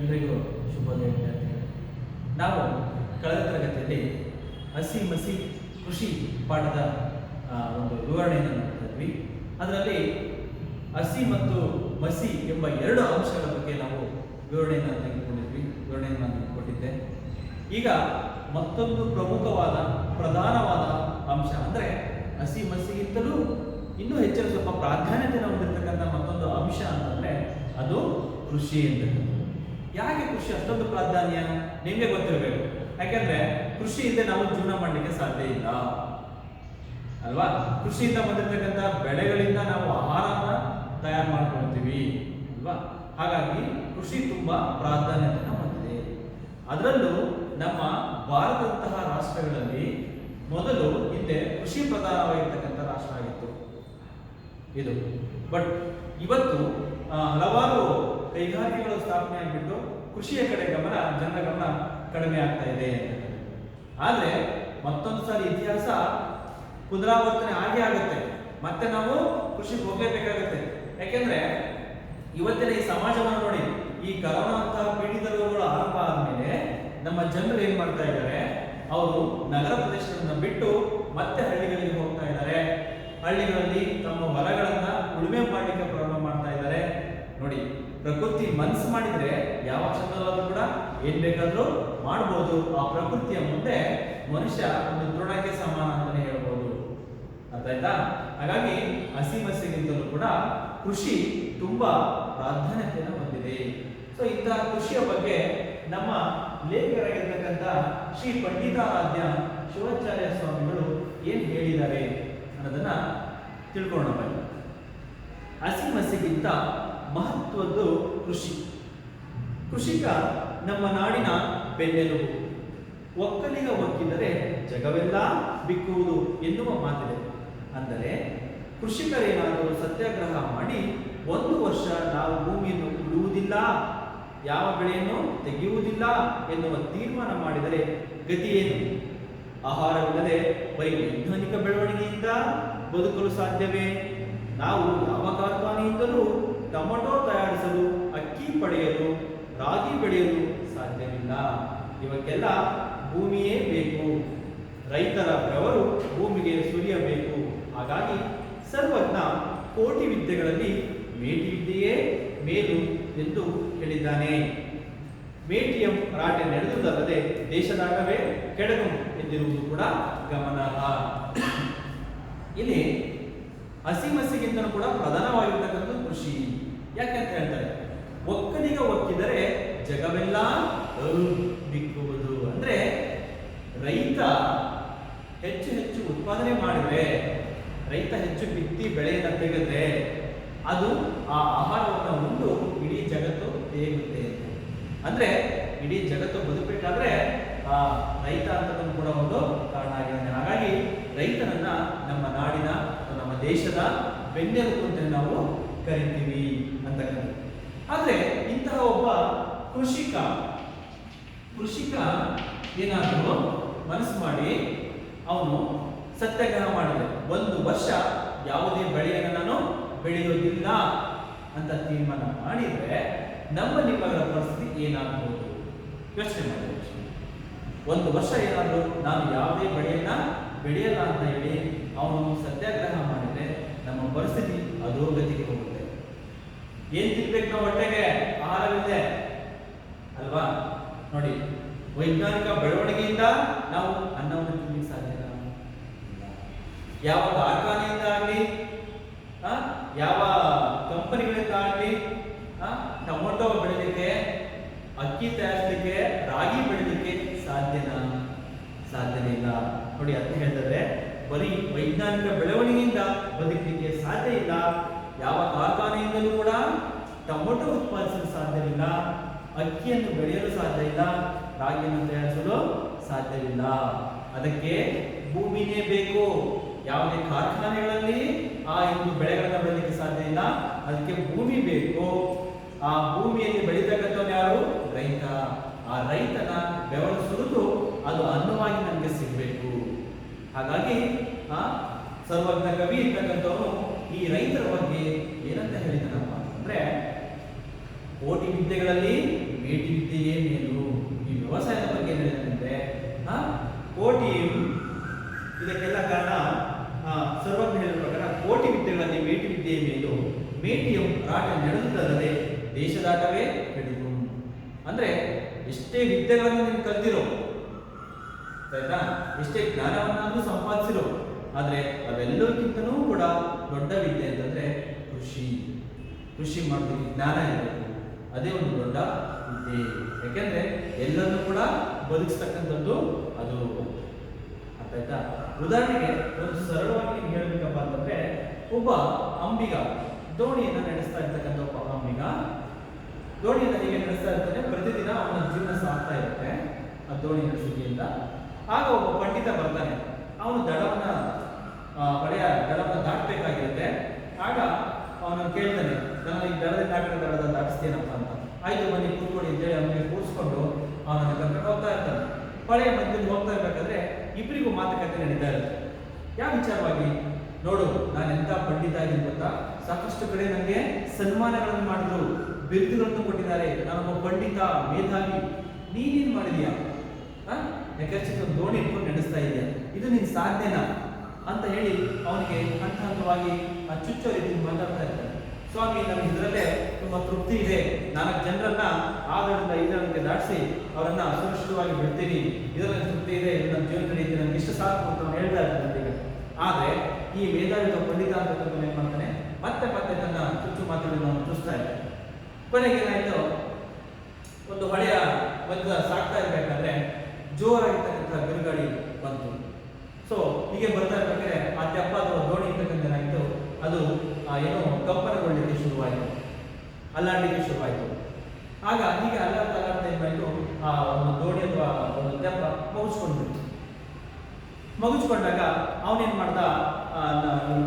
ಎಲ್ರಿಗೂ ಶುಭೋದಯ ವಿದ್ಯಾರ್ಥಿಗಳು. ನಾವು ಕಳೆದ ತರಗತಿಯಲ್ಲಿ ಹಸಿ ಮಸಿ ಕೃಷಿ ಪಾಠದ ಒಂದು ವಿವರಣೆಯನ್ನು ನೋಡ್ತಾ ಇದ್ವಿ. ಅದರಲ್ಲಿ ಹಸಿ ಮತ್ತು ಮಸಿ ಎಂಬ ಎರಡು ಅಂಶಗಳ ಬಗ್ಗೆ ನಾವು ವಿವರಣೆಯನ್ನು ತೆಗೆದುಕೊಂಡಿದ್ವಿ. ಕೊಟ್ಟಿದ್ದೆ. ಈಗ ಮತ್ತೊಂದು ಪ್ರಮುಖವಾದ ಪ್ರಧಾನವಾದ ಅಂಶ ಅಂದರೆ ಹಸಿ ಮಸಿಗಿಂತಲೂ ಇನ್ನೂ ಹೆಚ್ಚಿನ ಸ್ವಲ್ಪ ಪ್ರಾಧಾನ್ಯತೆಯನ್ನು ಹೊಂದಿರತಕ್ಕಂಥ ಮತ್ತೊಂದು ಅಂಶ ಅಂತಂದರೆ ಅದು ಕೃಷಿ ಅಂತಕ್ಕಂಥದ್ದು. ಯಾಕೆ ಕೃಷಿ ಅಷ್ಟೊಂದು ಪ್ರಾಧಾನ್ಯ ನಿಮಗೆ ಗೊತ್ತಿರಬೇಕು. ಯಾಕೆಂದ್ರೆ ಕೃಷಿಯಿಂದ ನಾವು ಜೀವನ ಮಾಡಲಿಕ್ಕೆ ಸಾಧ್ಯ ಇಲ್ಲ ಅಲ್ವಾ. ಕೃಷಿಯಿಂದ ಬಂದಿರತಕ್ಕಂಥ ಬೆಳೆಗಳಿಂದ ನಾವು ಆಹಾರನ ತಯಾರು ಮಾಡ್ಕೊಳ್ತೀವಿ ಅಲ್ವಾ. ಹಾಗಾಗಿ ಕೃಷಿ ತುಂಬಾ ಪ್ರಾಧಾನ್ಯತೆಯನ್ನು ಹೊಂದಿದೆ. ಅದರಲ್ಲೂ ನಮ್ಮ ಭಾರತದಂತಹ ರಾಷ್ಟ್ರಗಳಲ್ಲಿ ಮೊದಲು ಹಿಂದೆ ಕೃಷಿ ಪ್ರಧಾನವಾಗಿರ್ತಕ್ಕಂಥ ರಾಷ್ಟ್ರ ಆಗಿತ್ತು ಇದು. ಬಟ್ ಇವತ್ತು ಹಲವಾರು ಕೈಗಾರಿಕೆಗಳು ಸ್ಥಾಪನೆ ಆಗಿಬಿಟ್ಟು ಕೃಷಿಯ ಕಡೆ ಜನರ ಗಮನ ಕಡಿಮೆ ಆಗ್ತಾ ಇದೆ. ಆದರೆ ಮತ್ತೊಂದು ಸಾರಿ ಇತಿಹಾಸ ಪುನರಾವರ್ತನೆ ಆಗುತ್ತೆ. ಮತ್ತೆ ನಾವು ಕೃಷಿಗೆ ಹೋಗಲೇಬೇಕಾಗುತ್ತೆ. ಯಾಕೆಂದ್ರೆ ಇವತ್ತಿನ ಈ ಸಮಾಜವನ್ನು ನೋಡಿ, ಈ ಕರೋನಾ ಅಂತಹ ಪೀಡಿತ ರೋಗಗಳು ಆರಂಭ ಆದ್ಮೇಲೆ ನಮ್ಮ ಜನರು ಏನ್ ಮಾಡ್ತಾ ಇದ್ದಾರೆ, ಅವರು ನಗರ ಪ್ರದೇಶಗಳನ್ನ ಬಿಟ್ಟು ಮತ್ತೆ ಹಳ್ಳಿಗಳಿಗೆ ಹೋಗ್ತಾ ಇದ್ದಾರೆ. ಹಳ್ಳಿಗಳಲ್ಲಿ ತಮ್ಮ ಹೊಲಗಳನ್ನ ಉಳುಮೆ ಮಾಡಲಿಕ್ಕೆ ಪ್ರಾರಂಭ ಮಾಡ್ತಾ ಇದ್ದಾರೆ. ನೋಡಿ, ಪ್ರಕೃತಿ ಮನಸ್ಸು ಮಾಡಿದ್ರೆ ಯಾವ ಕ್ಷಣದಲ್ಲೂ ಕೂಡ ಏನ್ ಬೇಕಾದ್ರೂ ಮಾಡಬಹುದು. ಆ ಪ್ರಕೃತಿಯ ಮುಂದೆ ಮನುಷ್ಯ ಒಂದು ತೃಣಕ್ಕೆ ಸಮಾನ ಅಂತಾನೆ ಹೇಳ್ಬೋದು. ಅರ್ಥ ಆಯ್ತಾ? ಹಾಗಾಗಿ ಹಸಿ ಮಸಿಗಿಂತಲೂ ಕೂಡ ಕೃಷಿ ತುಂಬಾ ಪ್ರಾಧಾನ್ಯತೆಯನ್ನು ಹೊಂದಿದೆ. ಸೊ ಇಂತಹ ಕೃಷಿಯ ಬಗ್ಗೆ ನಮ್ಮ ಲೇಖಕರಾಗಿರ್ತಕ್ಕಂಥ ಶ್ರೀ ಪಂಡಿತಾರಾಧ್ಯ ಶಿವಾಚಾರ್ಯ ಸ್ವಾಮಿಗಳು ಏನ್ ಹೇಳಿದ್ದಾರೆ ಅನ್ನೋದನ್ನ ತಿಳ್ಕೊಳ್ಳೋಣ ಬನ್ನಿ. ಹಸಿ ಮಸಿಗಿಂತ ಮಹತ್ವದ್ದು ಕೃಷಿ. ಕೃಷಿಕ ನಮ್ಮ ನಾಡಿನ ಬೆನ್ನೆಲುಬು. ಒಕ್ಕಲಿಗ ಒಕ್ಕಿದರೆ ಜಗವೆಲ್ಲ ಬಿಕ್ಕುವುದು ಎನ್ನುವ ಮಾತಿದೆ. ಅಂದರೆ ಕೃಷಿಕರೇನಾದರೂ ಸತ್ಯಾಗ್ರಹ ಮಾಡಿ 1 ವರ್ಷ ನಾವು ಭೂಮಿಯನ್ನು ಉಳುವುದಿಲ್ಲ, ಯಾವ ಬೆಳೆಯನ್ನು ತೆಗೆಯುವುದಿಲ್ಲ ಎನ್ನುವ ತೀರ್ಮಾನ ಮಾಡಿದರೆ ಗತಿಯೇನು? ಆಹಾರವಿಲ್ಲದೆ ಬರೀ ವೈಜ್ಞಾನಿಕ ಬೆಳವಣಿಗೆಯಿಂದ ಬದುಕಲು ಸಾಧ್ಯವೇ? ನಾವು ಯಾವ ಕಾರ್ಖಾನೆಯಿಂದಲೂ ಟೊಮೆಟೊ ತಯಾರಿಸಲು, ಅಕ್ಕಿ ಪಡೆಯಲು, ರಾಗಿ ಬೆಳೆಯಲು ಸಾಧ್ಯವಿಲ್ಲ. ಇವಕ್ಕೆಲ್ಲ ಭೂಮಿಯೇ ಬೇಕು. ರೈತರ ಬೆವರು ಭೂಮಿಗೆ ಸುರಿಯಬೇಕು. ಹಾಗಾಗಿ ಸರ್ವಜ್ಞ ಕೋಟಿ ವಿದ್ಯೆಗಳಲ್ಲಿ ಮೇಟಿ ವಿದ್ಯೆಯೇ ಮೇಲು ಎಂದು ಹೇಳಿದ್ದಾನೆ. ಮೇಟಿಯ ರಾಟೆ ನಡೆದುದಲ್ಲದೆ ದೇಶದಾಟವೇ ಕೆಡಗು ಎಂದಿರುವುದು ಕೂಡ ಗಮನಾರ್ಹ. ಇಲ್ಲಿ ಹಸಿ ಮಸಿಗಿಂತಲೂ ಕೂಡ ಪ್ರಧಾನವಾಗಿರ್ತಕ್ಕಂಥದ್ದು ಕೃಷಿ. ಯಾಕೆಂತ ಹೇಳ್ತಾರೆ, ಒಕ್ಕಲಿಗ ಒಕ್ಕಿದರೆ ಜಗವೆಲ್ಲ ಬಿಕ್ಕುವುದು. ಅಂದ್ರೆ ರೈತ ಹೆಚ್ಚು ಹೆಚ್ಚು ಉತ್ಪಾದನೆ ಮಾಡಿದ್ರೆ, ರೈತ ಹೆಚ್ಚು ಬಿತ್ತಿ ಬೆಳೆಯನ್ನು ತೆಗೆದ್ರೆ ಅದು ಆ ಆಹಾರವನ್ನು ಉಂಡು ಇಡೀ ಜಗತ್ತು ತೇಗುತ್ತೆ. ಅಂದ್ರೆ ಇಡೀ ಜಗತ್ತು ಬದುಕಬೇಕಾದ್ರೆ ಆ ರೈತ ಅಂತಕ್ಕೂ ಕೂಡ ಒಂದು ಕಾರಣ ಆಗಿದೆ. ಹಾಗಾಗಿ ರೈತನನ್ನ ನಮ್ಮ ನಾಡಿನ ನಮ್ಮ ದೇಶದ ಬೆನ್ನೆಲುಬು ಅಂತ ನಾವು ಕರಿತೀವಿ ಅಂತಕ್ಕಂಥದ್ದು. ಆದ್ರೆ ಇಂತಹ ಒಬ್ಬ ಕೃಷಿಕ ಏನಾದರೂ ಮನಸ್ಸು ಮಾಡಿ ಅವನು ಸತ್ಯಾಗ್ರಹ ಮಾಡಿದೆ, 1 ವರ್ಷ ಯಾವುದೇ ಬೆಳೆಯನ್ನು ನಾನು ಬೆಳೆಯೋದಿಲ್ಲ ಅಂತ ತೀರ್ಮಾನ ಮಾಡಿದ್ರೆ ನಮ್ಮ ನಿಮ್ಮಗಳ ಪರಿಸ್ಥಿತಿ ಏನಾಗಬಹುದು ಯೋಚನೆ ಮಾಡಿ. 1 ವರ್ಷ ಏನಾದರೂ ನಾನು ಯಾವುದೇ ಬೆಳೆಯನ್ನ ಬೆಳೆಯಲ್ಲ ಅಂತ ಹೇಳಿ ಅವನು ಸತ್ಯಾಗ್ರಹ ಮಾಡಿದ್ರೆ ನಮ್ಮ ಪರಿಸ್ಥಿತಿ ಅಧೋಗತಿಗೆ ಹೋಗುತ್ತೆ. ಏನ್ ತಿನ್ಬೇಕು ನಾವು ಹೊಟ್ಟೆಗೆ? ಆಹಾರವಿದೆ ಅಲ್ವಾ. ನೋಡಿ, ವೈಜ್ಞಾನಿಕ ಬೆಳವಣಿಗೆಯಿಂದ ನಾವು ಅನ್ನವನ್ನು ತಿನ್ನಲಿಕ್ಕೆ ಸಾಧ್ಯ ಇಲ್ಲ. ಯಾವ ಕಾರ್ಖಾನೆಯಿಂದ ಆಗಲಿ, ಯಾವ ಕಂಪನಿಗಳಿಂದ ಆಗಲಿ ಟೊಮೊಟೊ ಬೆಳಿಲಿಕ್ಕೆ, ಅಕ್ಕಿ ತಯಾರಿಸಲಿಕ್ಕೆ, ರಾಗಿ ಬೆಳಿಲಿಕ್ಕೆ ಸಾಧ್ಯನೇ ಇಲ್ಲ. ನೋಡಿ, ಅಂತ ಹೇಳಿದ್ರೆ ಬರೀ ವೈಜ್ಞಾನಿಕ ಬೆಳವಣಿಗೆಯಿಂದ ಬದುಕಲಿಕ್ಕೆ ಸಾಧ್ಯ ಇಲ್ಲ. ಯಾವ ಕಾರ್ಖಾನೆಯಿಂದಲೂ ಕೂಡ ಟೊಮೊಟೊ ಉತ್ಪಾದಿಸಲು ಸಾಧ್ಯವಿಲ್ಲ, ಅಕ್ಕಿಯನ್ನು ಬೆಳೆಯಲು ಸಾಧ್ಯ ಇಲ್ಲ, ರಾಗಿಯನ್ನು ತಯಾರಿಸಲು ಸಾಧ್ಯವಿಲ್ಲ. ಅದಕ್ಕೆ ಭೂಮಿನೇ ಬೇಕು. ಯಾವುದೇ ಕಾರ್ಖಾನೆಗಳಲ್ಲಿ ಆ ಒಂದು ಬೆಳೆಗಳನ್ನು ಬೆಳೆಯಲಿಕ್ಕೆ ಸಾಧ್ಯ ಇಲ್ಲ. ಅದಕ್ಕೆ ಭೂಮಿ ಬೇಕು. ಆ ಭೂಮಿಯಲ್ಲಿ ಬೆಳೀತಕ್ಕಂಥವ್ರು ಯಾರು? ರೈತ. ಆ ರೈತನ ಬೆವರು ಸುರಿದು ಅದು ಅನ್ನವಾಗಿ ನಮಗೆ ಸಿಗಬೇಕು. ಹಾಗಾಗಿ ಸರ್ವಜ್ಞ ಕವಿ ಇರ್ತಕ್ಕಂಥವನು ಈ ರೈತರ ಬಗ್ಗೆ ಏನಂತ ಹೇಳಿದನಪ್ಪ ಅಂದ್ರೆ, ಕೋಟಿ ವಿದ್ಯೆಗಳಲ್ಲಿ ಮೇಟಿ ವಿದ್ಯೆಯೇ ಮೇಲು. ಈ ವ್ಯವಸಾಯದ ಬಗ್ಗೆ ಏನು ಹೇಳಿದ್ರೆ ಕೋಟಿ, ಇದಕ್ಕೆಲ್ಲ ಕಾರಣ ಸರ್ವಜ್ಞ ಹೇಳಿದ ಪ್ರಕಾರ ಕೋಟಿ ವಿದ್ಯೆಗಳಲ್ಲಿ ಮೇಟಿ ವಿದ್ಯೆಯ ಮೇಲು, ಮೇಟಿಯ ರಾಟ ನಡೆದುದಲ್ಲದೆ ದೇಶದಾಟವೇ ಕಡಿದು. ಅಂದ್ರೆ ಎಷ್ಟೇ ವಿದ್ಯೆಗಳನ್ನು ನೀನು ಕಲ್ತಿರೋ, ಆಯ್ತಾ, ಎಷ್ಟೇ ಜ್ಞಾನವನ್ನಾದ್ರೂ ಸಂಪಾದಿಸಿರೋ, ಆದ್ರೆ ಅವೆಲ್ಲಕ್ಕಿಂತನೂ ಕೂಡ ದೊಡ್ಡ ವಿದ್ಯೆ ಅಂತಂದ್ರೆ ಕೃಷಿ. ಕೃಷಿ ಮಾಡೋದಕ್ಕೆ ಜ್ಞಾನ ಇರಬೇಕು, ಅದೇ ಒಂದು ದೊಡ್ಡ ವಿದ್ಯೆ. ಯಾಕೆಂದ್ರೆ ಎಲ್ಲರನ್ನೂ ಕೂಡ ಬದುಕಿಸ್ತಕ್ಕಂಥದ್ದು ಅದು. ಅರ್ಥ ಆಯ್ತಾ? ಉದಾಹರಣೆಗೆ ಒಂದು ಸರಳವಾಗಿ ಹೇಳ್ಬೇಕಪ್ಪ ಅಂತಂದ್ರೆ, ಒಬ್ಬ ಅಂಬಿಗ ದೋಣಿಯನ್ನು ನಡೆಸ್ತಾ ಇರ್ತಕ್ಕಂಥ ಒಬ್ಬ ಅಂಬಿಗ ದೋಣಿಯನ್ನು ಹೀಗೆ ನಡೆಸ್ತಾ ಇರ್ತಾನೆ. ಪ್ರತಿದಿನ ಅವನ ಜೀವನ ಸಾಗ್ತಾ ಇರುತ್ತೆ ಆ ದೋಣಿ ನಡೆಸುವಿಕೆಯಿಂದ. ಆಗ ಒಬ್ಬ ಪಂಡಿತ ಬರ್ತಾನೆ. ಅವನು ಹೊಳೆಯ ದಡವನ್ನು ದಾಟಬೇಕಾಗಿರುತ್ತೆ. ಆಗ ಅವನು ಕೇಳ್ತಾನೆ, ನಾನು ಈ ದಡದಿಂದ ದಡದ ದಾಟಿಸ್ತೇನಪ್ಪ ಅಂತ. ಆಯ್ತು ಬನ್ನಿ ಕೂತ್ಕೊಳ್ಳಿ ಅಂತೇಳಿ ಅವನಿಗೆ ಕೂರಿಸ್ಕೊಂಡು ಅವನನ್ನು ಕರ್ಕೊಂಡು ಹೋಗ್ತಾ ಇರ್ತಾನೆ. ಹೊಳೆಯ ಮಧ್ಯದಲ್ಲಿ ಹೋಗ್ತಾ ಇರ್ಬೇಕಾದ್ರೆ ಇಬ್ಬರಿಗೂ ಮಾತುಕತೆ ನಡೀತಾ ಇರುತ್ತೆ. ಯಾವ ವಿಚಾರವಾಗಿ? ನೋಡು, ನಾನು ಎಂತ ಪಂಡಿತ ಆಗಿದ್ದೀನಿ ಗೊತ್ತಾ, ಸಾಕಷ್ಟು ಕಡೆ ನನಗೆ ಸನ್ಮಾನಗಳನ್ನು ಮಾಡಿದ್ರು, ಬಿರುದುಗಳನ್ನು ಕೊಟ್ಟಿದ್ದಾರೆ, ನಾನೊಬ್ಬ ಪಂಡಿತ, ಮೇಧಾವಿ. ನೀನೇನ್ ಮಾಡಿದ್ಯಾ? ಯಾಕೆ ದೋಣಿ ಇಟ್ಕೊಂಡು ನಡೆಸ್ತಾ ಇದೆಯಾ? ಇದು ನೀನ್ ಸಾಧ್ಯನಾ ಅಂತ ಹೇಳಿ ಅವನಿಗೆ ಹಂತ ಹಂತವಾಗಿ ಚುಚ್ಚೋ ರೀತಿ ಮಾತಾಡ್ತಾ ಇರ್ತಾರೆ. ಸ್ವಾಮಿ, ನನಗೆ ಇದರಲ್ಲೇ ತುಂಬಾ ತೃಪ್ತಿ ಇದೆ, 4 ಜನರನ್ನ 6ರಿಂದ 5 ದಾಟಿಸಿ ಅವರನ್ನ ಸುರಕ್ಷಿತವಾಗಿ ಬಿಡ್ತೀನಿ, ಇದರಲ್ಲಿ ತೃಪ್ತಿ ಇದೆ, ನನ್ನ ಜೀವನ ನಡೆಯುತ್ತೆ, ನನಗೆ ಇಷ್ಟು ಸಾಕು ಅಂತ ಅವನು ಹೇಳ್ತಾ ಇರ್ತಾನೆ. ಆದ್ರೆ ಈ ಮೇಧಾವಿ ಪಂಡಿತ ಅಂತ ಏನ್ ಮಾಡ್ತಾನೆ, ಮತ್ತೆ ಮತ್ತೆ ತನ್ನ ಚುಚ್ಚು ಮಾತುಗಳನ್ನು ಅವನು ಚುಚ್ತಾ ಇರ್ತಾನೆ. ಕೊನೆಗೆ ಏನಾಯ್ತು, ಒಂದು ಹೊಳೆಯ ಮಧ್ಯ ಸಾಕ್ತಾ ಇರ್ಬೇಕಾದ್ರೆ ಜೋರಾಗಿರ್ತಕ್ಕಂಥ ಬಿರುಗಾಳಿ ಬಂತು. ಸೊ ಹೀಗೆ ಬರ್ತಾ ಇರ್ಬೇಕಾದ್ರೆ ಆ ತೆಪ್ಪ ಅಥವಾ ದೋಣಿ ಇರ್ತಕ್ಕಂಥ ಏನಾಯಿತು, ಅದು ಏನೋ ಕಂಪನಗೊಳ್ಳಲಿಕ್ಕೆ ಶುರುವಾಯಿತು, ಅಲ್ಲಾಡಲಿಕ್ಕೆ ಶುರುವಾಯಿತು. ಆಗ ಹೀಗೆ ಅಲ್ಲಾಡ್ತಾ ಏನಾಯಿತು, ಆ ಒಂದು ದೋಣಿ ಅಥವಾ ಒಂದು ತೆಪ್ಪ ಮಗುಚ್ಕೊಂಡ್ಬಿಡ್ತು. ಮಗುಚ್ಕೊಂಡಾಗ ಅವನೇನ್ ಮಾಡ್ದ,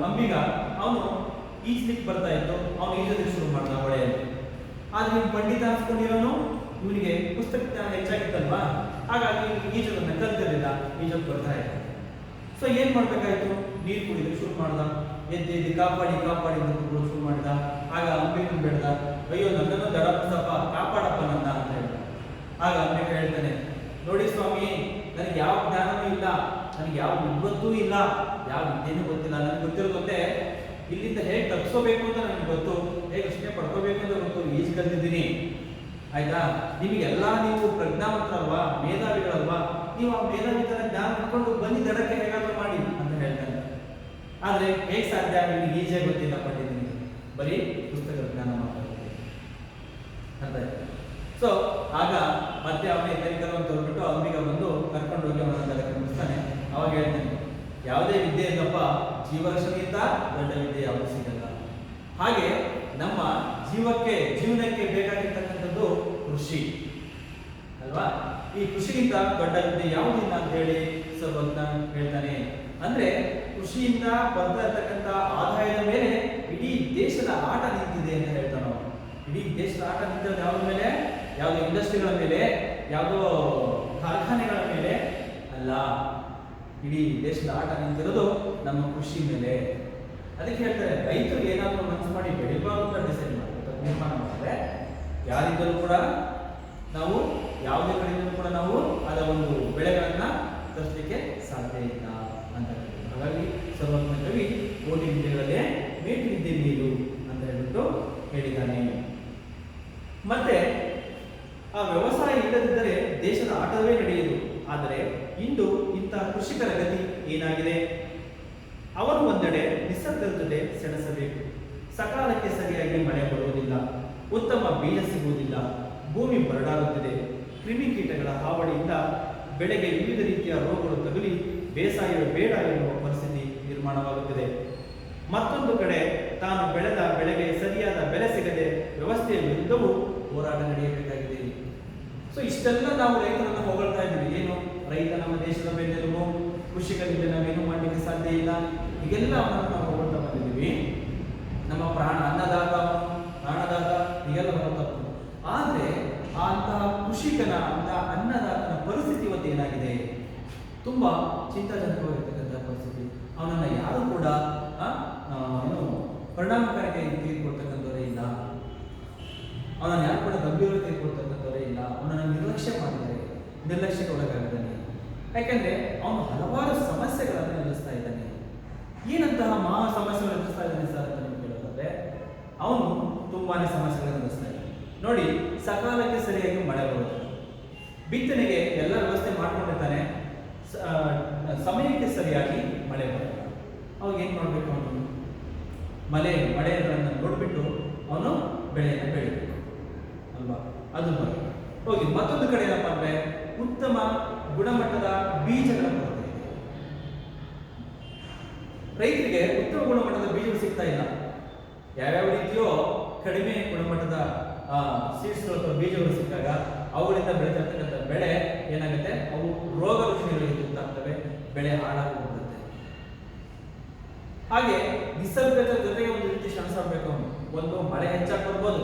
ಅಂಬಿಗ ಅವನು ಈಜ್ಲಿಕ್ಕೆ ಬರ್ತಾ ಇತ್ತು, ಅವನು ಈಜೋದಕ್ಕೆ ಶುರು ಮಾಡ್ದ ಹೊಳೆಯಲ್ಲಿ. ಆದ್ರೆ ಇವನು ಪಂಡಿತ ಅನ್ಸ್ಕೊಂಡಿರೋನು, ಇವನಿಗೆ ಪುಸ್ತಕ ಜ್ಞಾನ ಹೆಚ್ಚಾಗಿತ್ತಲ್ವಾ, ಹಾಗಾಗಿ ಈಜೋದನ್ನ ಕಲ್ತಿರಲಿಲ್ಲ, ಈಜೋಕ್ ಬರ್ತಾ ಇದ್ದ. ಸೊ ಏನ್ ಮಾಡ್ಬೇಕಾಯ್ತು, ನೀರು ಕುಡಿಯೋದಕ್ಕೆ ಶುರು ಮಾಡ್ದ. ಎದ್ದು ಕಾಪಾಡಿ ಕಾಪಾಡಿ ಅಂತ ಶುರು ಮಾಡಿದ. ಆಗ ಅಂಬಿಗನ್ ಬೇಡ್ದ, ಅಯ್ಯೋ ನನ್ನನ್ನು ದಡಪ್ಪ ಕಾಪಾಡಪ್ಪ ನನ್ನ ಅಂತ ಹೇಳ್ದ. ಆಗ ಅಂಬಿಗ ಹೇಳ್ತಾನೆ, ನೋಡಿ ಸ್ವಾಮಿ, ನನಗೆ ಯಾವ ಜ್ಞಾನವೂ ಇಲ್ಲ, ನನಗೆ ಯಾವ ವಿದ್ವತ್ತೂ ಇಲ್ಲ, ಯಾವ ವಿದ್ಯೆನೂ ಗೊತ್ತಿಲ್ಲ. ನನಗೆ ಗೊತ್ತಿರೋದಂತೆ ಇಲ್ಲಿಂದ ಹೇಗೆ ತಪ್ಪಿಸೋಬೇಕು ಅಂತ ನನಗೆ ಗೊತ್ತು, ಹೇಗೆ ರಕ್ಷಣೆ ಪಡ್ಕೋಬೇಕು ಅಂತ ಗೊತ್ತು, ಈಜು ಕಲ್ತಿದ್ದೀನಿ. ಆಯ್ತಾ? ನಿಮಗೆಲ್ಲ ನೀವು ಪ್ರಜ್ಞಾವಂತರಲ್ವಾ, ಮೇಧಾವಿಗಳಲ್ವಾ, ನೀವು ಆ ಮೇಧಾವಿತರ ಜ್ಞಾನ ಇಟ್ಕೊಂಡು ಬನ್ನಿ ದಡಕ್ಕೆ ಹೇಗಾದ್ರೂ ಮಾಡಿ ಅಂತ ಹೇಳ್ತಾನೆ. ಆದ್ರೆ ಹೇಗೆ ಸಾಧ್ಯ? ನಿಮಗೆ ಈಜೇ ಗೊತ್ತಿಲ್ಲ ಪಂಡಿತನಿಗೆ, ಬರೀ ಪುಸ್ತಕದ ಜ್ಞಾನ ಮಾತಾಡ್ತೀನಿ ಅಂತ. ಸೊ ಆಗ ಮತ್ತೆ ಅವನೇ ಕೈಕರು ಅಂತ ಹೋಗ್ಬಿಟ್ಟು ಅಂಬಿಗ ಬಂದು ಕರ್ಕೊಂಡು ಹೋಗಿ ಅವನ ದಡಕ್ಕೆ ಮುಗಿಸ್ತಾನೆ. ಅವಾಗ ಹೇಳ್ತಾನೆ, ಯಾವುದೇ ವಿದ್ಯೆ ಇಲ್ಲಪ್ಪ, ಜೀವರಕ್ಷಣೆಗಿಂತ ದೊಡ್ಡ ವಿದ್ಯೆ ಯಾವುದು ಸಿಗಲ್ಲ. ಹಾಗೆ ನಮ್ಮ ಜೀವನಕ್ಕೆ ಬೇಕಾಗಿರ್ತಕ್ಕಂಥದ್ದು ಕೃಷಿ ಅಲ್ವಾ? ಈ ಕೃಷಿಗಿಂತ ದೊಡ್ಡ ವಿದ್ಯೆ ಯಾವುದಿಲ್ಲ ಅಂತ ಹೇಳಿ ಸರ್ವಜ್ಞ ಹೇಳ್ತಾನೆ. ಅಂದ್ರೆ ಕೃಷಿಯಿಂದ ಬರ್ತಾ ಇರ್ತಕ್ಕಂಥ ಆದಾಯದ ಮೇಲೆ ಇಡೀ ದೇಶದ ಆಟ ನಿಂತಿದೆ ಅಂತ ಹೇಳ್ತಾನೆ ಅವನು. ಇಡೀ ದೇಶದ ಆಟ ನಿಂತಿರೋದು ಯಾವುದ್ರ ಮೇಲೆ? ಯಾವುದೋ ಇಂಡಸ್ಟ್ರಿಗಳ ಮೇಲೆ, ಯಾವುದೋ ಕಾರ್ಖಾನೆಗಳ ಮೇಲೆ ಅಲ್ಲ. ಇಡೀ ದೇಶದ ಆಟ ನಿಂತಿರೋದು ನಮ್ಮ ಕೃಷಿ ಮೇಲೆ. ಅದಕ್ಕೆ ಹೇಳ್ತಾರೆ, ರೈತರು ಏನಾದರೂ ಮನಸ್ಸು ಮಾಡಿ ಬೆಳಿಬಾರ್ದು ಅಂತ ಡಿಸೈಡ್ ಮಾಡ್ತಾರೆ, ತೀರ್ಮಾನ ಮಾಡಿದ್ರೆ ಯಾರಿಂದಲೂ ಕೂಡ ನಾವು ಯಾವುದೇ ಕಡೆಯಿಂದಲೂ ಕೂಡ ನಾವು ಅದರ ಒಂದು ಬೆಳೆಗಳನ್ನ ತರಿಸಲಿಕ್ಕೆ ಸಾಧ್ಯ ಇಲ್ಲ ಅಂತ ಹೇಳ್ತಾರೆ. ಹಾಗಾಗಿ ಸರ್ವಜ್ಞ ಕವಿ ಕೋಟಿ ವಿದ್ಯೆಗಳಲ್ಲೇ ಮೇಟಿ ವಿದ್ಯೆ ನೀರು ಅಂತ ಹೇಳ್ಬಿಟ್ಟು ಹೇಳಿದ್ದಾನೆ. ಮತ್ತೆ ಆ ವ್ಯವಸಾಯ ಇಲ್ಲದಿದ್ದರೆ ದೇಶದ ಆಟವೇ ನಡೆಯುವುದು. ಆದರೆ ಇಂದು ಇಂತಹ ಕೃಷಿಕರ ಗತಿ ಏನಾಗಿದೆ? ಅವರು ಒಂದೆಡೆ ನಿಸರ್ಗದ ಜೊತೆ ಸೆಣಸಬೇಕು. ಸಕಾಲಕ್ಕೆ ಸರಿಯಾಗಿ ಮಳೆ ಬರುವುದಿಲ್ಲ, ಉತ್ತಮ ಬೀಜ ಸಿಗುವುದಿಲ್ಲ, ಭೂಮಿ ಬರಡಾಗುತ್ತಿದೆ, ಕ್ರಿಮಿಕೀಟಗಳ ಹಾವಳಿಯಿಂದ ಬೆಳೆಗೆ ವಿವಿಧ ರೀತಿಯ ರೋಗಗಳು ತಗುಲಿ ಬೇಸಾಯವೇ ಬೇಡ ಎನ್ನುವ ಪರಿಸ್ಥಿತಿ ನಿರ್ಮಾಣವಾಗುತ್ತಿದೆ. ಮತ್ತೊಂದು ಕಡೆ ತಾನು ಬೆಳೆದ ಬೆಳೆಗೆ ಸರಿಯಾದ ಬೆಲೆ ಸಿಗದೆ ವ್ಯವಸ್ಥೆಯ ವಿರುದ್ಧವೂ ಹೋರಾಟ ನಡೆಯಬೇಕಾಗಿದೆ. ಸೊ ಇಷ್ಟೆಲ್ಲ ನಾವು ರೈತರನ್ನು ಹೊಗಳ್ತಾ ಇದ್ದೀವಿ. ಏನು ರೈತ ನಮ್ಮ ದೇಶದ ಬೆನ್ನೆಲುಬು, ಕೃಷಿಕರಿಂದ ನಾವೇನು ಮಾಡಲಿಕ್ಕೆ ಸಾಧ್ಯ ಇಲ್ಲ, ಹೀಗೆಲ್ಲ ಅವನನ್ನು ನಾವು ಹೊಗಳ್ತಾ ಬಂದಿದ್ದೀವಿ. ನಮ್ಮ ಅನ್ನದಾತ ಹೀಗೆಲ್ಲ ಹೊರತಪ್ಪು. ಆದ್ರೆ ಅಂತಹ ಕೃಷಿಕನ ಅನ್ನದಾತನ ಪರಿಸ್ಥಿತಿ ಇವತ್ತು ಏನಾಗಿದೆ? ತುಂಬಾ ಚಿಂತಾಜನಕವಾಗಿರ್ತಕ್ಕಂಥ ಪರಿಸ್ಥಿತಿ. ಅವನನ್ನ ಯಾರು ಕೂಡ ಪರಿಣಾಮಕಾರಿಯಾಗಿ ತೆಗೆದುಕೊಳ್ತಕ್ಕಂಥವರೇ ಇಲ್ಲ, ಅವನನ್ನು ಯಾರು ಕೂಡ ಗಂಭೀರವಾಗಿ ತೆಗೆದುಕೊಳ್ತಕ್ಕಂಥವರೇ ಇಲ್ಲ. ನಿರ್ಲಕ್ಷ್ಯಕ್ಕೆ ಒಳಗಾಗಿದ್ದಾನೆ. ಯಾಕೆಂದ್ರೆ ಅವನು ಹಲವಾರು ಸಮಸ್ಯೆಗಳನ್ನು ಎದುರಿಸ್ತಾ ಇದ್ದಾನೆ. ಏನಂತಹ ಮಹಾ ಸಮಸ್ಯೆಗಳು ಎದುರಿಸ್ತಾ ಇದ್ದಾನೆ ಸರ್ ಅಂತ ನೀವು ಕೇಳೋದಾದ್ರೆ, ಅವನು ತುಂಬಾನೇ ಸಮಸ್ಯೆಗಳನ್ನು ಎದುರಿಸ್ತಾ ಇದ್ದಾನೆ. ನೋಡಿ, ಸಕಾಲಕ್ಕೆ ಸರಿಯಾಗಿ ಮಳೆ ಬರುತ್ತೆ, ಬಿತ್ತನೆಗೆ ಎಲ್ಲ ವ್ಯವಸ್ಥೆ ಮಾಡ್ಕೊಂಡಿರ್ತಾನೆ, ಸಮಯಕ್ಕೆ ಸರಿಯಾಗಿ ಮಳೆ ಬರುತ್ತೆ. ಅವಾಗ ಏನ್ ಮಾಡ್ಬೇಕು? ಅವನು ಮಳೆಗಳನ್ನು ನೋಡ್ಬಿಟ್ಟು ಅವನು ಬೆಳೆಯನ್ನು ಬೆಳಿಬೇಕು ಅಲ್ವಾ? ಅದು ಬರುತ್ತೆ. ಹೋಗಿ ಮತ್ತೊಂದು ಕಡೆ ಏನಪ್ಪಾ ಅಂದ್ರೆ, ಉತ್ತಮ ಗುಣಮಟ್ಟದ ಬೀಜಗಳ ಕೊರತೆ ಇದೆ. ರೈತರಿಗೆ ಉತ್ತಮ ಗುಣಮಟ್ಟದ ಬೀಜಗಳು ಸಿಗ್ತಾ ಇಲ್ಲ. ಯಾವ್ಯಾವ ರೀತಿಯೋ ಕಡಿಮೆ ಗುಣಮಟ್ಟದ ಸೀಡ್ಸ್ಗಳು ಅಥವಾ ಬೀಜಗಳು ಸಿಕ್ಕಾಗ ಅವುಗಳಿಂದ ಬೆಳೆದಿರ್ತಕ್ಕಂಥ ಬೆಳೆ ಏನಾಗುತ್ತೆ, ಅವು ರೋಗ ರುಜಿನಗಳಿಗೆ ತುತ್ತಾಗ್ತವೆ, ಬೆಳೆ ಹಾಳಾಗಿ ಹೋಗುತ್ತೆ. ಹಾಗೆ ನಿಸರ್ಗದ ಜೊತೆಗೆ ಒಂದು ರೀತಿ ಶ್ರಮಿಸಬೇಕು. ಒಂದು ಮಳೆ ಹೆಚ್ಚಾಗಿ ಬರ್ಬೋದು,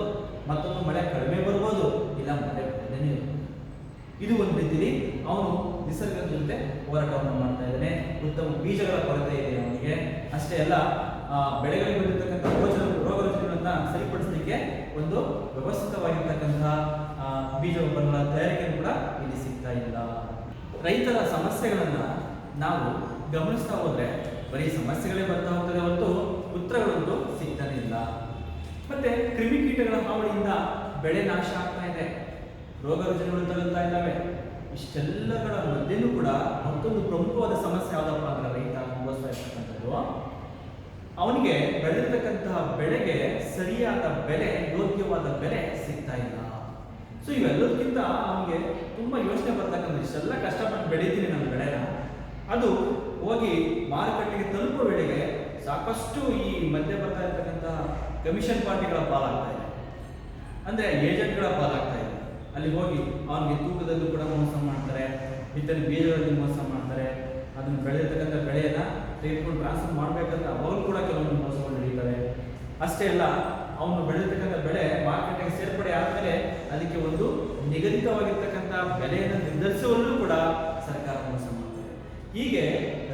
ಮತ್ತೊಂದು ಮಳೆ ಕಡಿಮೆ ಬರ್ಬೋದು, ಇಲ್ಲ ಮಳೆ ಬರ್ದೇನೆ ಇರ್ಬೋದು. ಇದು ಒಂದು ರೀತಿಯಲ್ಲಿ ಅವನು ನಿಸರ್ಗದ ಜೊತೆ ಹೋರಾಟವನ್ನು ಮಾಡ್ತಾ ಇದ್ದಾನೆ. ಉತ್ತಮ ಬೀಜಗಳ ಕೊರತೆ ಇದೆ ಅವನಿಗೆ. ಅಷ್ಟೇ ಅಲ್ಲ, ಬೆಳೆಗಳಿಗೆ ಬಂದಿರತಕ್ಕಂಥ ರೋಗ ರುಜಿನಗಳನ್ನ ಸರಿಪಡಿಸಲಿಕ್ಕೆ ಒಂದು ವ್ಯವಸ್ಥಿತವಾಗಿರ್ತಕ್ಕಂತಹ ಬೀಜೋತ್ಪನ್ನಗಳ ತಯಾರಿಕೆಯನ್ನು ಕೂಡ ಇಲ್ಲಿ ಸಿಗ್ತಾ ಇಲ್ಲ. ರೈತರ ಸಮಸ್ಯೆಗಳನ್ನ ನಾವು ಗಮನಿಸ್ತಾ ಹೋದ್ರೆ ಬರೀ ಸಮಸ್ಯೆಗಳೇ ಬರ್ತಾ ಹೋಗ್ತದೆ ಹೊರತು ಉತ್ತರಗಳಂತೂ ಸಿಗ್ತಾನೆ ಇಲ್ಲ. ಮತ್ತೆ ಕ್ರಿಮಿಕೀಟಗಳ ಹಾವಳಿಯಿಂದ ಬೆಳೆ ನಾಶ ಆಗ್ತಾ ಇದೆ, ರೋಗ ರುಜಿನಗಳು ತಗುಲ್ತಾ ಇದ್ದಾವೆ. ಇಷ್ಟೆಲ್ಲಗಳ ಮಧ್ಯೆನೂ ಕೂಡ ಮತ್ತೊಂದು ಪ್ರಮುಖವಾದ ಸಮಸ್ಯೆ ಯಾವ್ದಪ್ಪ ಅಂದ್ರೆ, ರೈತ ಅನುಭವಿಸ್ತಾ ಇರ್ತಕ್ಕಂಥದ್ದು, ಅವನಿಗೆ ಬೆಳೆದಿರ್ತಕ್ಕಂತಹ ಬೆಳೆಗೆ ಸರಿಯಾದ ಬೆಲೆ, ಯೋಗ್ಯವಾದ ಬೆಲೆ ಸಿಗ್ತಾ ಇಲ್ಲ. ಸೊ ಇವೆಲ್ಲದಕ್ಕಿಂತ ಅವನಿಗೆ ತುಂಬಾ ಯೋಚನೆ ಬರ್ತಕ್ಕಂಥ, ಇಷ್ಟೆಲ್ಲ ಕಷ್ಟಪಟ್ಟು ಬೆಳೀತೀನಿ ನನ್ನ ಬೆಳೆನ, ಅದು ಹೋಗಿ ಮಾರುಕಟ್ಟೆಗೆ ತಲುಪುವ ವೇಳೆಗೆ ಸಾಕಷ್ಟು ಈ ಮಧ್ಯೆ ಬರ್ತಾ ಇರ್ತಕ್ಕಂತಹ ಕಮಿಷನ್ ಪಾರ್ಟಿಗಳ ಪಾಲಾಗ್ತಾ ಇದೆ, ಅಂದ್ರೆ ಏಜೆಂಟ್ಗಳ ಪಾಲಾಗ್ತಾ ಇದೆ. ಅಲ್ಲಿ ಹೋಗಿ ಅವನಿಗೆ ತೂಕದಲ್ಲೂ ಕೂಡ ಮೋಸ ಮಾಡ್ತಾರೆ, ಬಿತ್ತನೆ ಬೀಜಗಳಲ್ಲಿ ಮೋಸ ಮಾಡ್ತಾರೆ, ಅದನ್ನು ಬೆಳೆದಿರ್ತಕ್ಕಂಥ ಬೆಳೆಯನ್ನ ತೆಗೆದುಕೊಂಡು ಟ್ರಾನ್ಸ್ಫರ್ ಮಾಡ್ಬೇಕಂದ್ರೆ ಅವರು ಕೂಡ ಕೆಲವೊಂದು ಮೋಸಗಳು ನಡೀತವೆ. ಅಷ್ಟೇ ಅಲ್ಲ, ಅವನು ಬೆಳೆದಿರ್ತಕ್ಕಂಥ ಬೆಳೆ ಮಾರುಕಟ್ಟೆಗೆ ಸೇರ್ಪಡೆ ಆದ್ಮೇಲೆ ಅದಕ್ಕೆ ಒಂದು ನಿಗದಿತವಾಗಿರ್ತಕ್ಕಂಥ ಬೆಲೆಯನ್ನು ನಿರ್ಧರಿಸುವಲ್ಲೂ ಕೂಡ ಸರ್ಕಾರ ಮೋಸ ಮಾಡ್ತಾರೆ. ಹೀಗೆ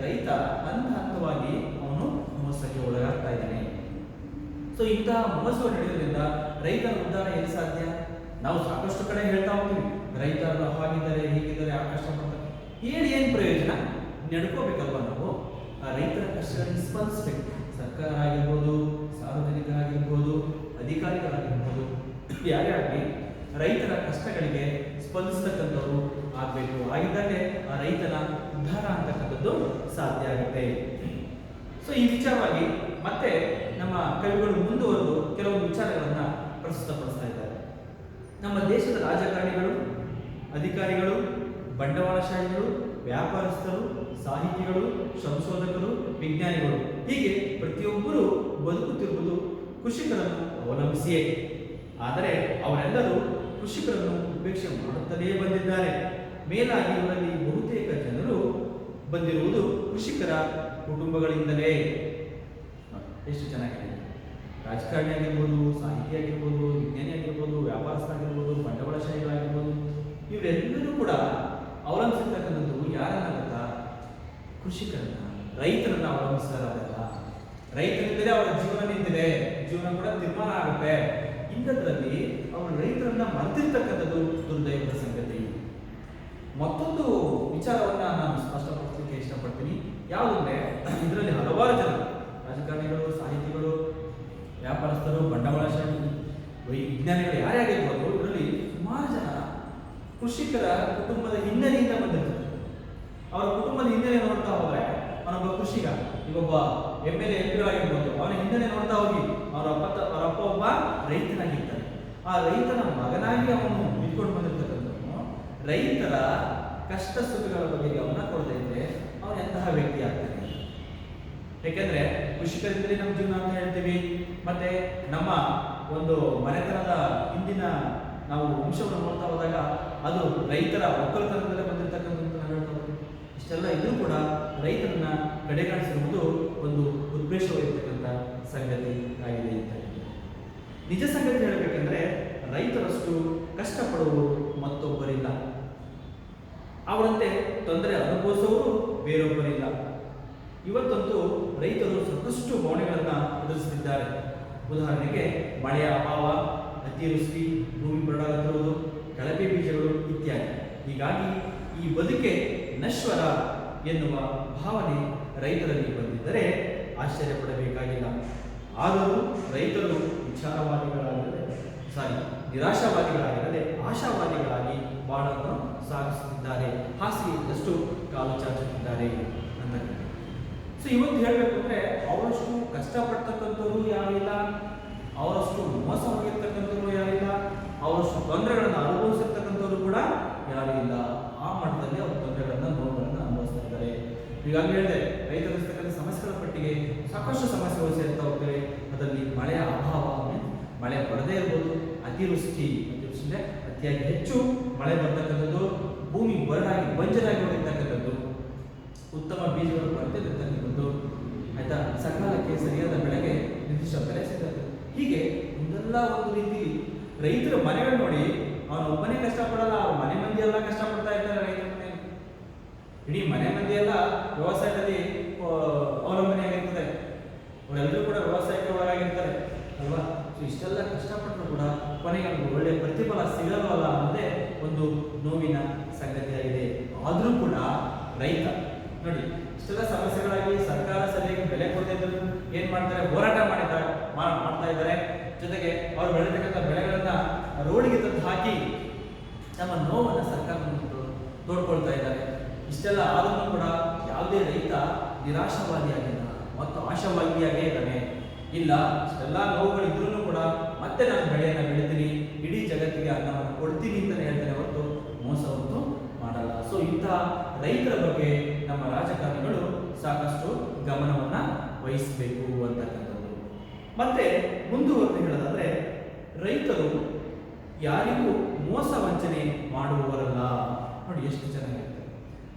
ರೈತ ಹಂತವಾಗಿ ಅವನು ಮೋಸಕ್ಕೆ ಒಳಗಾಗ್ತಾ ಇದ್ದಾನೆ. ಸೊ ಇಂತಹ ಮೋಸಗಳು ನಡೆಯೋದ್ರಿಂದ ರೈತನ ಉದ್ಧಾರ ಏನು ಸಾಧ್ಯ? ನಾವು ಸಾಕಷ್ಟು ಕಡೆ ಹೇಳ್ತಾ ಹೋಗ್ತೀವಿ, ರೈತರು ಹಾಗಿದ್ದಾರೆ, ಹೀಗಿದ್ದಾರೆ, ಆ ಕಷ್ಟಪಡ್ತಾರೆ. ಹೇಳಿ ಏನು ಪ್ರಯೋಜನ? ನಡ್ಕೋಬೇಕಲ್ವಾ ನಾವು? ಆ ರೈತರ ಕಷ್ಟಗಳಿಗೆ ಸ್ಪಂದಿಸಬೇಕು. ಸರ್ಕಾರ ಆಗಿರ್ಬೋದು, ಸಾರ್ವಜನಿಕರಾಗಿರ್ಬೋದು, ಅಧಿಕಾರಿಗಳಾಗಿರ್ಬೋದು, ಯಾರೇ ಆಗಲಿ ರೈತರ ಕಷ್ಟಗಳಿಗೆ ಸ್ಪಂದಿಸತಕ್ಕಂಥವ್ರು ಆಗಬೇಕು. ಆಗಿದ್ದರೆ ಆ ರೈತನ ಉದ್ಧಾರ ಅಂತಕ್ಕಂಥದ್ದು ಸಾಧ್ಯ ಆಗುತ್ತೆ. ಸೊ ಈ ವಿಚಾರವಾಗಿ ಮತ್ತೆ ನಮ್ಮ ಕವಿಗಳು ಮುಂದುವರೆದು ಕೆಲವೊಂದು ವಿಚಾರಗಳನ್ನ ಪ್ರಸ್ತುತಪಡಿಸ್ತಾ ಇದ್ದಾರೆ. ನಮ್ಮ ದೇಶದ ರಾಜಕಾರಣಿಗಳು, ಅಧಿಕಾರಿಗಳು, ಬಂಡವಾಳಶಾಹಿಗಳು, ವ್ಯಾಪಾರಸ್ಥರು, ಸಾಹಿತಿಗಳು, ಸಂಶೋಧಕರು, ವಿಜ್ಞಾನಿಗಳು, ಹೀಗೆ ಪ್ರತಿಯೊಬ್ಬರು ಬದುಕುತ್ತಿರುವುದು ಕೃಷಿಕರನ್ನು ಅವಲಂಬಿಸಿಯೇ. ಆದರೆ ಅವರೆಲ್ಲರೂ ಕೃಷಿಕರನ್ನು ಉಪೇಕ್ಷೆ ಮಾಡುತ್ತಲೇ ಬಂದಿದ್ದಾರೆ. ಮೇಲಾಗಿ ಇವರಲ್ಲಿ ಬಹುತೇಕ ಜನರು ಬಂದಿರುವುದು ಕೃಷಿಕರ ಕುಟುಂಬಗಳಿಂದಲೇ. ಎಷ್ಟು ಚೆನ್ನಾಗಿದೆ! ರಾಜಕಾರಣಿ ಆಗಿರ್ಬೋದು, ಸಾಹಿತಿ ಆಗಿರ್ಬೋದು, ವಿಜ್ಞಾನಿ ಆಗಿರ್ಬೋದು, ವ್ಯಾಪಾರಸ್ಥ ಆಗಿರ್ಬೋದು, ಬಂಡವಾಳಶಾಹಿಗಳಾಗಿರ್ಬೋದು, ಇವರೆಲ್ಲರೂ ಕೂಡ ಅವಲಂಬಿಸಿರ್ತಕ್ಕಂಥದ್ದು ಯಾರನ್ನ ಗೊತ್ತಾ? ಕೃಷಿಕರನ್ನ, ರೈತರನ್ನ ಅವಲಂಬಿಸಲಾಗಲ್ಲ. ರೈತರಿಂದಲೇ ಅವರ ಜೀವನ ನಿಂತಿದೆ, ಜೀವನ ಕೂಡ ತೀರ್ಮಾನ ಆಗುತ್ತೆ. ಇಂಥದ್ರಲ್ಲಿ ಅವರು ರೈತರನ್ನ ಮರೆತಿರ್ತಕ್ಕಂಥದ್ದು ದುರ್ದೈವದ ಸಂಗತಿ. ಮತ್ತೊಂದು ವಿಚಾರವನ್ನ ನಾನು ಸ್ಪಷ್ಟಪಡಿಸಲಿಕ್ಕೆ ಇಷ್ಟಪಡ್ತೀನಿ. ಯಾವುದಂದ್ರೆ, ಇದರಲ್ಲಿ ಹಲವಾರು ಜನ ರಾಜಕಾರಣಿಗಳು, ಸಾಹಿತಿಗಳು, ವ್ಯಾಪಾರಸ್ಥರು, ಬಂಡವಾಳಶಾಹಿ, ವಿಜ್ಞಾನಿಗಳು ಯಾರೇ ಆಗಿರ್ಬೋದು, ಇದರಲ್ಲಿ ಸುಮಾರು ಜನ ಕೃಷಿಕರ ಕುಟುಂಬದ ಹಿನ್ನೆಲೆಯಿಂದ ಬಂದಿರ್ತಾರೆ. ಅವರ ಕುಟುಂಬದ ಹಿನ್ನೆಲೆ ನೋಡ್ತಾ ಹೋದ್ರೆ, ಅವನೊಬ್ಬ ಕೃಷಿಕ, ಈಗೊಬ್ಬ MLA MP ಆಗಿರ್ಬೋದು, ಅವನ ಹಿನ್ನೆಲೆ ನೋಡ್ತಾ ಹೋಗಿ ಅವರ ಅಪ್ಪ ಒಬ್ಬ ರೈತನಾಗಿರ್ತಾನೆ. ಆ ರೈತನ ಮಗನಾಗಿ ಅವನು ನಿಂತ್ಕೊಂಡು ಬಂದಿರ್ತಕ್ಕಂಥವನು ರೈತರ ಕಷ್ಟ ಸುಖಗಳ ಬಗ್ಗೆ ಗಮನ ಕೊಡದೇ ಇದ್ರೆ ಅವನು ಎಂತಹ ವ್ಯಕ್ತಿ ಆಗ್ತಾನೆ? ಯಾಕೆಂದ್ರೆ ಕೃಷಿಕರಿಂದಲೇ ನಮ್ಮ ಜೀವನ ಅಂತ ಹೇಳ್ತೀವಿ. ಮತ್ತೆ ನಮ್ಮ ಒಂದು ಮನೆತನದ ಹಿಂದಿನ ನಾವು ವಂಶವನ್ನು ನೋಡ್ತಾ ಹೋದಾಗ ಅದು ರೈತರ ಒಕ್ಕಲತನದಲ್ಲೇ ಬಂದಿರತಕ್ಕಂಥ ನಾವು ಹೇಳ್ತಾ ಹೋಗ್ತೀವಿ. ಇಷ್ಟೆಲ್ಲ ಇದ್ರೂ ಕೂಡ ರೈತರನ್ನ ಕಡೆಗಾಣಿಸಿರುವುದು ಒಂದು ಉದ್ವೇಷವಾಗಿರ್ತಕ್ಕಂಥ ಸಂಗತಿ ಆಗಿದೆ ಅಂತ ಹೇಳ್ತೀವಿ. ನಿಜ ಸಂಗತಿ ಹೇಳಬೇಕಂದ್ರೆ, ರೈತರಷ್ಟು ಕಷ್ಟಪಡುವವರು ಮತ್ತೊಬ್ಬರಿಲ್ಲ. ಅವರಂತೆ ತೊಂದರೆ ಅನುಭವಿಸುವವರು ಬೇರೊಬ್ಬರಿಲ್ಲ. ಇವತ್ತಂತೂ ರೈತರು ಸಾಕಷ್ಟು ಬವಣೆಗಳನ್ನು ಎದುರಿಸುತ್ತಿದ್ದಾರೆ. ಉದಾಹರಣೆಗೆ ಮಳೆಯ ಅಭಾವ, ಅತಿವೃಷ್ಟಿ, ಭೂಮಿ ಬರಡಾಗುತ್ತಿರುವುದು, ಕಳಪೆ ಬೀಜಗಳು ಇತ್ಯಾದಿ. ಹೀಗಾಗಿ ಈ ಬದುಕೆ ನಶ್ವರ ಎನ್ನುವ ಭಾವನೆ ರೈತರಲ್ಲಿ ಬಂದಿದ್ದರೆ ಆಶ್ಚರ್ಯ ಪಡಬೇಕಾಗಿಲ್ಲ. ಆದರೂ ರೈತರು ನಿರಾಶಾವಾದಿಗಳಾಗಿರದೆ ಆಶಾವಾದಿಗಳಾಗಿ ಬಾಳನ್ನು ಸಾಗಿಸುತ್ತಿದ್ದಾರೆ, ಹಾಸಿಗೆಯಷ್ಟು ಕಾಲು ಚಾಚುತ್ತಿದ್ದಾರೆ ಅಂತ. ಸೊ ಇವತ್ತು ಹೇಳಬೇಕು ಅಂದರೆ ಅವರಷ್ಟು ಕಷ್ಟಪಡ್ತಕ್ಕಂಥವ್ರು ಯಾರಿಲ್ಲ, ಅವರಷ್ಟು ಮೋಸ ಹೋಗಿರ್ತಕ್ಕಂಥವ್ರು ಯಾರಿಲ್ಲ, ಅವರಷ್ಟು ತೊಂದರೆಗಳನ್ನು ಅನುಭವಿಸಿರ್ತಕ್ಕಂಥವ್ರು ಕೂಡ ಯಾರು ಇಲ್ಲ. ಆ ಮಟ್ಟದಲ್ಲಿ ಅವರು ತೊಂದರೆಗಳನ್ನು ನೋವುಗಳನ್ನು ಅನುಭವಿಸ್ತಾ ಇದ್ದಾರೆ. ಈಗಾಗಲೇ ಹೇಳಿದೆ, ರೈತರಿರ್ತಕ್ಕಂಥ ಸಮಸ್ಯೆಗಳ ಪಟ್ಟಿಗೆ ಸಾಕಷ್ಟು ಸಮಸ್ಯೆಗಳು ಸೇರ್ತಾ ಹೋಗ್ತವೆ. ಅದರಲ್ಲಿ ಮಳೆಯ ಅಭಾವ, ಮಳೆ ಬರದೇ ಇರ್ಬೋದು, ಅತಿವೃಷ್ಟಿ ಅಂದರೆ ಅತಿಯಾಗಿ ಹೆಚ್ಚು ಮಳೆ ಬರ್ತಕ್ಕಂಥದ್ದು, ಭೂಮಿ ಬರಡಾಗಿ ಬಂಜರಾಗಿ ಹೋಗಿರ್ತಕ್ಕಂಥದ್ದು, ಉತ್ತಮ ಬೀಜಗಳು ಕೊರತೆ ಇರ್ತಕ್ಕಂಥದ್ದು, ಆಯ್ತಾ, ಸಕಾಲಕ್ಕೆ ಸರಿಯಾದ ಬೆಳೆಗೆ ನಿರ್ದಿಷ್ಟ ಬೆಲೆ ಸಿಗ್ತದೆ. ಹೀಗೆ ಒಂದೆಲ್ಲ ಒಂದು ರೀತಿ ರೈತರ ಮನೆಗಳು ನೋಡಿ, ಅವನು ಒಬ್ಬನೇ ಕಷ್ಟಪಡಲ್ಲ, ಅವ್ರ ಮನೆ ಮಂದಿ ಎಲ್ಲ ಕಷ್ಟಪಡ್ತಾ ಇದ್ದಾರೆ. ರೈತರ ಮನೆ ಇಡೀ ಮನೆ ಮಂದಿ ಎಲ್ಲ ವ್ಯವಸಾಯದಲ್ಲಿ ಅವಲಂಬನೆಯಾಗಿರ್ತದೆ, ಅವರೆಲ್ಲರೂ ಕೂಡ ವ್ಯವಸಾಯಕ್ಕೆ ಒಳಗಾಗಿರ್ತಾರೆ ಅಲ್ವಾ. ಸೊ ಇಷ್ಟೆಲ್ಲ ಕಷ್ಟಪಟ್ಟರು ಕೂಡ ಕೊನೆಗೆ ಒಳ್ಳೆಯ ಪ್ರತಿಫಲ ಸಿಗಲ್ವಲ್ಲ ಅನ್ನೋದೇ ಒಂದು ನೋವಿನ ಸಂಗತಿಯಾಗಿದೆ. ಆದರೂ ಕೂಡ ರೈತ ನೋಡಿ, ಇಷ್ಟೆಲ್ಲ ಸಮಸ್ಯೆಗಳಾಗಿ ಸರ್ಕಾರ ಸರಿಯಾಗಿ ಬೆಲೆ ಕೊಡ್ತಿದ್ರು ಏನ್ ಮಾಡ್ತಾರೆ, ಹೋರಾಟ ಮಾಡ್ತಾ ಇದ್ದಾರೆ. ಜೊತೆಗೆ ಅವ್ರು ಬೆಳೆತಕ್ಕಂಥ ಬೆಳೆಗಳನ್ನ ರೋಡಿಗೆ ತಂದು ಹಾಕಿ ನಮ್ಮ ನೋವನ್ನು ಸರ್ಕಾರ ತೋಡ್ಕೊಳ್ತಾ ಇದ್ದಾರೆ. ಇಷ್ಟೆಲ್ಲ ಆದರೂ ಕೂಡ ಯಾವುದೇ ರೈತ ನಿರಾಶಾವಾದಿಯಾಗಿಲ್ಲ ಮತ್ತು ಆಶಾವಾದಿಯಾಗೇ ಇದ್ದಾನೆ. ಇಲ್ಲ, ಇಷ್ಟೆಲ್ಲ ನೋವುಗಳಿದ್ರೂ ಕೂಡ ಮತ್ತೆ ನಾನು ಬೆಳೆಯನ್ನು ಬೆಳಿತೀನಿ, ಇಡೀ ಜಗತ್ತಿಗೆ ಅನ್ನವನ್ನು ಕೊಡ್ತೀನಿ ಅಂತಲೇ ಹೇಳ್ತಾರೆ ಹೊರತು ಮೋಸವನ್ನು ಮಾಡಲ್ಲ. ಸೊ ಇಂತಹ ರೈತರ ಬಗ್ಗೆ ನಮ್ಮ ರಾಜಕಾರಣಿಗಳು ಸಾಕಷ್ಟು ಗಮನವನ್ನ ವಹಿಸಬೇಕು ಅಂತಕ್ಕಂಥದ್ದು. ಮತ್ತೆ ಮುಂದುವರೆದು ಹೇಳೋದಾದ್ರೆ, ರೈತರು ಯಾರಿಗೂ ಮೋಸ ವಂಚನೆ ಮಾಡುವವರಲ್ಲ. ನೋಡಿ ಎಷ್ಟು ಚೆನ್ನಾಗಿರುತ್ತೆ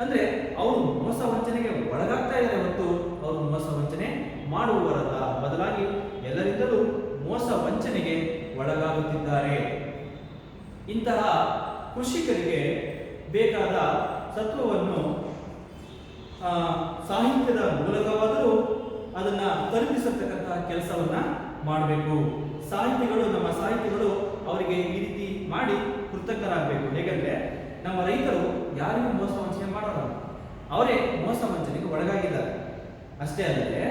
ಅಂದ್ರೆ, ಅವರು ಮೋಸ ವಂಚನೆಗೆ ಒಳಗಾಗ್ತಾ ಇದ್ದಾರೆ ಹೊರತು ಅವರು ಮೋಸ ವಂಚನೆ ಮಾಡುವವರಲ್ಲ. ಬದಲಾಗಿ ಎಲ್ಲರಿಂದಲೂ ಮೋಸ ವಂಚನೆಗೆ ಒಳಗಾಗುತ್ತಿದ್ದಾರೆ. ಇಂತಹ ಕೃಷಿಕರಿಗೆ ಬೇಕಾದ ಸತ್ವವನ್ನು ಸಾಹಿತ್ಯದ ಮೂಲಕವಾದರೂ ಅದನ್ನ ತಲುಪಿಸತಕ್ಕಂತಹ ಕೆಲಸವನ್ನ ಮಾಡಬೇಕು. ನಮ್ಮ ಸಾಹಿತಿಗಳು ಅವರಿಗೆ ಈ ರೀತಿ ಮಾಡಿ ಕೃತಜ್ಞರಾಗಬೇಕು. ಹೇಗೆಂದ್ರೆ, ನಮ್ಮ ರೈತರು ಯಾರಿಗೂ ಮೋಸ ವಂಚನೆ ಮಾಡೋಲ್ಲ, ಅವರೇ ಮೋಸ ವಂಚನೆಗೆ ಒಳಗಾಗಿದ್ದಾರೆ. ಅಷ್ಟೇ ಅಲ್ಲದೆ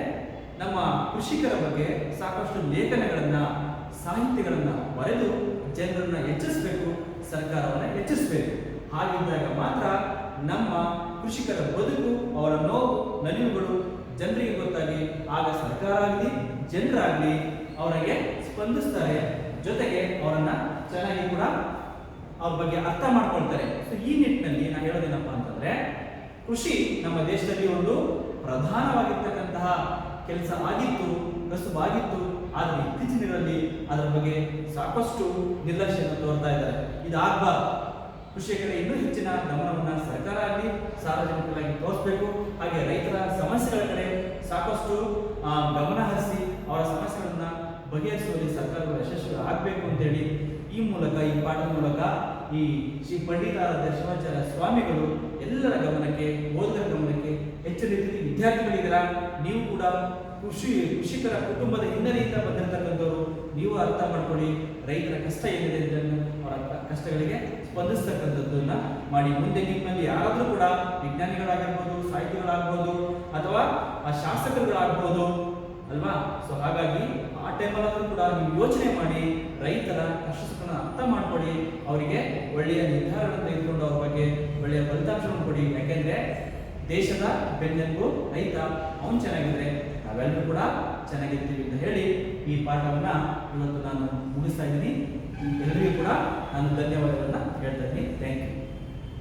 ನಮ್ಮ ಕೃಷಿಕರ ಬಗ್ಗೆ ಸಾಕಷ್ಟು ಲೇಖನಗಳನ್ನ, ಸಾಹಿತ್ಯಗಳನ್ನ ಬರೆದು ಜನರನ್ನ ಎಚ್ಚರಿಸಬೇಕು, ಸರ್ಕಾರವನ್ನ ಎಚ್ಚರಿಸಬೇಕು. ಹಾಗಿದ್ದಾಗ ಮಾತ್ರ ನಮ್ಮ ಕೃಷಿಕರ ಬದುಕು, ಅವರ ನೋವು ನಲಿವುಗಳು ಜನರಿಗೆ ಗೊತ್ತಾಗಿ ಆಗ ಸರ್ಕಾರ ಆಗಲಿ ಜನರಾಗಲಿ ಅವರಿಗೆ ಸ್ಪಂದಿಸ್ತಾರೆ. ಜೊತೆಗೆ ಅವರನ್ನ ಚೆನ್ನಾಗಿ ಕೂಡ ಅವ್ರ ಬಗ್ಗೆ ಅರ್ಥ ಮಾಡ್ಕೊಳ್ತಾರೆ. ಸೊ ಈ ನಿಟ್ಟಿನಲ್ಲಿ ನಾನು ಹೇಳೋದೇನಪ್ಪ ಅಂತಂದ್ರೆ, ಕೃಷಿ ನಮ್ಮ ದೇಶದಲ್ಲಿ ಒಂದು ಪ್ರಧಾನವಾಗಿರ್ತಕ್ಕಂತಹ ಕೆಲಸ ಆಗಿತ್ತು, ಕಸುಬಾಗಿತ್ತು. ಆದರೆ ಇತ್ತೀಚಿನ ದಿನಗಳಲ್ಲಿ ಅದರ ಬಗ್ಗೆ ಸಾಕಷ್ಟು ನಿರ್ಲಕ್ಷ್ಯವನ್ನು ತೋರ್ತಾ ಇದ್ದಾರೆ. ಇದಾಗಬಾರ್ದು. ಕೃಷಿಯ ಕಡೆ ಇನ್ನೂ ಹೆಚ್ಚಿನ ಗಮನವನ್ನು ಸರ್ಕಾರ ಆಗಲಿ ಸಾರ್ವಜನಿಕರಾಗಿ ತೋರಿಸಬೇಕು. ಹಾಗೆ ರೈತರ ಸಮಸ್ಯೆಗಳ ಕಡೆ ಸಾಕಷ್ಟು ಗಮನ ಹರಿಸಿ ಅವರ ಸಮಸ್ಯೆಗಳನ್ನ ಬಗೆಹರಿಸುವಲ್ಲಿ ಸರ್ಕಾರಗಳು ಯಶಸ್ವಿ ಆಗಬೇಕು ಅಂತೇಳಿ ಈ ಪಾಠದ ಮೂಲಕ ಈ ಶ್ರೀ ಪಂಡಿತಾರಾಧ್ಯ ಶಿವಾಚಾರ್ಯ ಸ್ವಾಮಿಗಳು ಎಲ್ಲರ ಗಮನಕ್ಕೆ, ಓದುಗರ ಗಮನಕ್ಕೆ, ಹೆಚ್ಚಿನ ರೀತಿಯಲ್ಲಿ ವಿದ್ಯಾರ್ಥಿಗಳಿದ್ದೀರ, ನೀವು ಕೂಡ ಕೃಷಿಕರ ಕುಟುಂಬದ ಹಿನ್ನೆಲೆಯಿಂದ ಬಂದಿರತಕ್ಕಂಥವ್ರು, ನೀವು ಅರ್ಥ ಮಾಡ್ಕೊಳ್ಳಿ ರೈತರ ಕಷ್ಟ ಏನಿದೆ ಇದನ್ನು, ಅವರ ಕಷ್ಟಗಳಿಗೆ ಸ್ಪಂದಿಸ್ತಕ್ಕಂಥದ್ದನ್ನ ಮಾಡಿ. ಮುಂದೆ ನಿಮ್ಮಲ್ಲಿ ಯಾರಾದರೂ ಕೂಡ ವಿಜ್ಞಾನಿಗಳಾಗಿರ್ಬೋದು, ಸಾಹಿತಿಗಳಾಗ್ಬೋದು, ಅಥವಾ ಶಾಸಕರುಗಳಾಗ್ಬೋದು ಅಲ್ವಾ. ಸೊ ಹಾಗಾಗಿ ಆ ಟೈಮಲ್ಲಾದ್ರೂ ಕೂಡ ನೀವು ಯೋಚನೆ ಮಾಡಿ ರೈತರ ಕಷ್ಟ ಸುಖನ ಅರ್ಥ ಮಾಡ್ಕೊಳ್ಳಿ, ಅವರಿಗೆ ಒಳ್ಳೆಯ ನಿರ್ಧಾರಗಳನ್ನು ತೆಗೆದುಕೊಂಡು ಅವ್ರ ಬಗ್ಗೆ ಒಳ್ಳೆಯ ಫಲಿತಾಂಶವನ್ನು ಕೊಡಿ. ಯಾಕೆಂದ್ರೆ ದೇಶದ ಬೆನ್ನೆಲುಬು ರೈತ, ಅವನು ಚೆನ್ನಾಗಿದ್ರೆ ನಾವೆಲ್ಲರೂ ಕೂಡ ಚೆನ್ನಾಗಿರ್ತೀವಿ ಅಂತ ಹೇಳಿ ಈ ಪಾಠವನ್ನ ಇವತ್ತು ನಾನು ಮುಗಿಸ್ತಾ ಇದ್ದೀನಿ. ಎಲ್ಲರಿಗೂ ಕೂಡ ನಾನು ಧನ್ಯವಾದಗಳನ್ನ ಹೇಳ್ತಾ ಇದ್ದೀನಿ. Thank you.